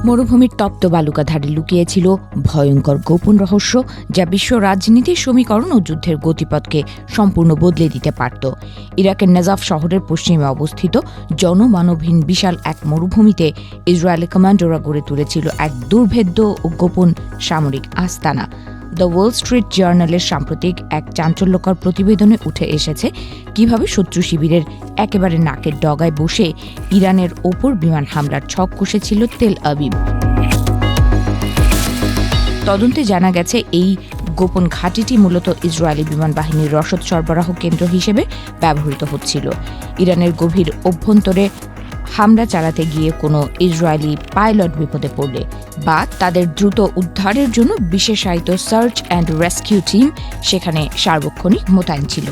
মরুভূমির তপ্ত বালুকাধারে লুকিয়েছিল ভয়ঙ্কর গোপন রহস্য, যা বিশ্ব রাজনীতির সমীকরণ ও যুদ্ধের গতিপথকে সম্পূর্ণ বদলে দিতে পারত। ইরাকের নাজাফ শহরের পশ্চিমে অবস্থিত জনমানবহীন বিশাল এক মরুভূমিতে ইসরায়েলি কমান্ডোরা গড়ে তুলেছিল এক দুর্ভেদ্য ও গোপন সামরিক আস্তানা। দ্য ওয়াল স্ট্রিট জার্নালের সাম্প্রতিক এক চাঞ্চল্যকর প্রতিবেদনে উঠে এসেছে কিভাবে শত্রু শিবিরের একেবারে নাকের ডগায় বসে ইরানের ওপর বিমান হামলার ছক কষেছিল তেল আবিব। তদন্তে জানা গেছে এই গোপন ঘাঁটিটি মূলত ইসরায়েলি বিমান বাহিনীর রসদ সরবরাহ কেন্দ্র হিসেবে ব্যবহৃত হচ্ছিল। ইরানের গভীর অভ্যন্তরে হামলা চালাতে গিয়ে কোনো ইসরায়েলি পাইলট বিপদে পড়লে বা তাদের দ্রুত উদ্ধারের জন্য বিশেষায়িত সার্চ অ্যান্ড রেস্কিউ টিম সেখানে সার্বক্ষণিক মোতায়েন ছিল।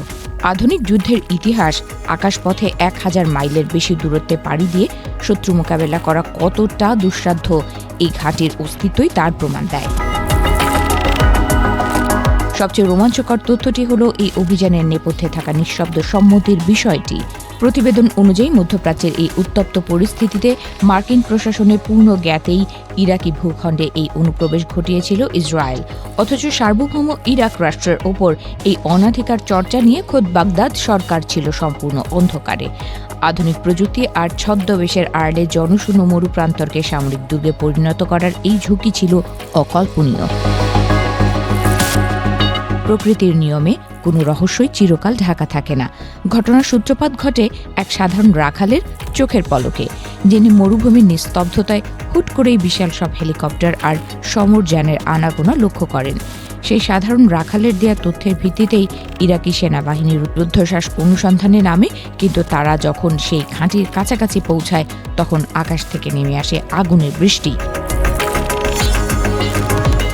আধুনিক যুদ্ধের ইতিহাস আকাশপথে 1000 মাইলের বেশি দূরত্বে পাড়ি দিয়ে শত্রু মোকাবেলা করা কতটা দুঃসাধ্য এই ঘাঁটির অস্তিত্বই তার প্রমাণ দেয়। সবচেয়ে রোমাঞ্চকর তথ্যটি হলো এই অভিযানের নেপথ্যে থাকা নিঃশব্দ সম্মতির বিষয়টি। প্রতিবেদন অনুযায়ী মধ্যপ্রাচ্যের এই উত্তপ্ত পরিস্থিতিতে মার্কিন প্রশাসনের পূর্ণ জ্ঞাতেই ইরাকি ভূখণ্ডে এই অনুপ্রবেশ ঘটিয়েছিল ইসরায়েল, অথচ সার্বভৌম ইরাক রাষ্ট্রের ওপর এই অনাধিকার চর্চা নিয়ে খোদ বাগদাদ সরকার ছিল সম্পূর্ণ অন্ধকারে। আধুনিক প্রযুক্তি আর ছদ্মবেশের আড়ালে জনশূন্য মরুপ্রান্তরকে সামরিক দুর্গে পরিণত করার এই ঝুঁকি ছিল অকল্পনীয়। প্রকৃতির নিয়মে কোনো রহস্যই চিরকাল ঢাকা থাকে না। ঘটনার সূত্রপাত ঘটে এক সাধারণ রাখালের চোখের পলকে, যিনি মরুভূমির নিস্তব্ধতায় হুট করেই বিশাল সব হেলিকপ্টার আর সমরযানের আনাগোনা লক্ষ্য করেন। সেই সাধারণ রাখালের দেয়া তথ্যের ভিত্তিতেই ইরাকি সেনাবাহিনীর রুদ্ধশ্বাস অনুসন্ধানে নামে, কিন্তু তারা যখন সেই ঘাঁটির কাছাকাছি পৌঁছায় তখন আকাশ থেকে নেমে আসে আগুনের বৃষ্টি।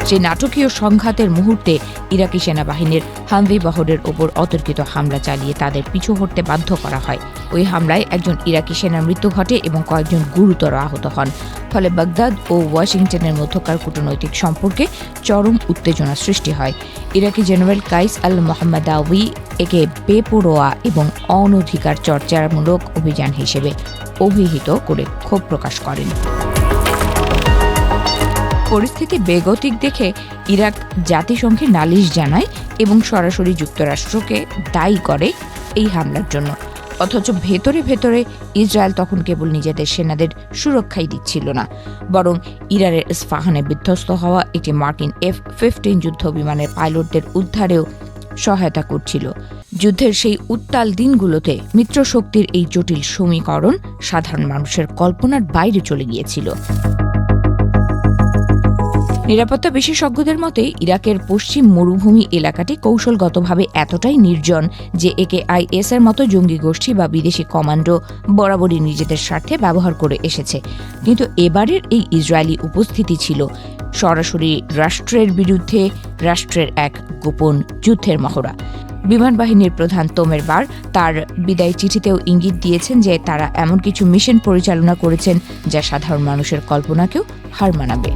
যে নাটকীয় সংঘাতের মুহূর্তে ইরাকি সেনাবাহিনীর হামভি বহরের ওপর অতর্কিত হামলা চালিয়ে তাদের পিছু হটতে বাধ্য করা হয়। ওই হামলায় একজন ইরাকি সেনার মৃত্যু ঘটে এবং কয়েকজন গুরুতর আহত হন। ফলে বাগদাদ ও ওয়াশিংটনের মধ্যকার কূটনৈতিক সম্পর্কে চরম উত্তেজনা সৃষ্টি হয়। ইরাকি জেনারেল কাইস আল মোহাম্মদাউই একে বেপরোয়া এবং অনধিকার চর্চামূলক অভিযান হিসেবে অভিহিত করে ক্ষোভ প্রকাশ করেন। পরিস্থিতি বেগতিক দেখে ইরাক জাতিসংঘে নালিশ জানায় এবং সরাসরি যুক্তরাষ্ট্রকে দায়ী করে এই হামলার জন্য। অথচ ভেতরে ভেতরে ইসরায়েল তখন কেবল নিজেদের সেনাদের সুরক্ষাই দিচ্ছিল না, বরং ইরানের ইস্পাহানে বিধ্বস্ত হওয়া একটি মার্কিন F-15 যুদ্ধ বিমানের পাইলটদের উদ্ধারেও সহায়তা করছিল। যুদ্ধের সেই উত্তাল দিনগুলোতে মিত্রশক্তির এই জটিল সমীকরণ সাধারণ মানুষের কল্পনার বাইরে চলে গিয়েছিল। নিরাপত্তা বিশেষজ্ঞদের মতে ইরাকের পশ্চিম মরুভূমি এলাকাটি কৌশলগতভাবে এতটাই নির্জন যে একে IS এর মতো জঙ্গি গোষ্ঠী বা বিদেশি কমান্ডো বরাবরই নিজেদের স্বার্থে ব্যবহার করে এসেছে। কিন্তু এবারের এই ইসরায়েলি উপস্থিতি ছিল সরাসরি রাষ্ট্রের বিরুদ্ধে রাষ্ট্রের এক গোপন যুদ্ধের মহড়া। বিমান বাহিনীর প্রধান তোমের বার তার বিদায় চিঠিতেও ইঙ্গিত দিয়েছেন যে তারা এমন কিছু মিশন পরিচালনা করেছেন যা সাধারণ মানুষের কল্পনাকেও হার মানাবে।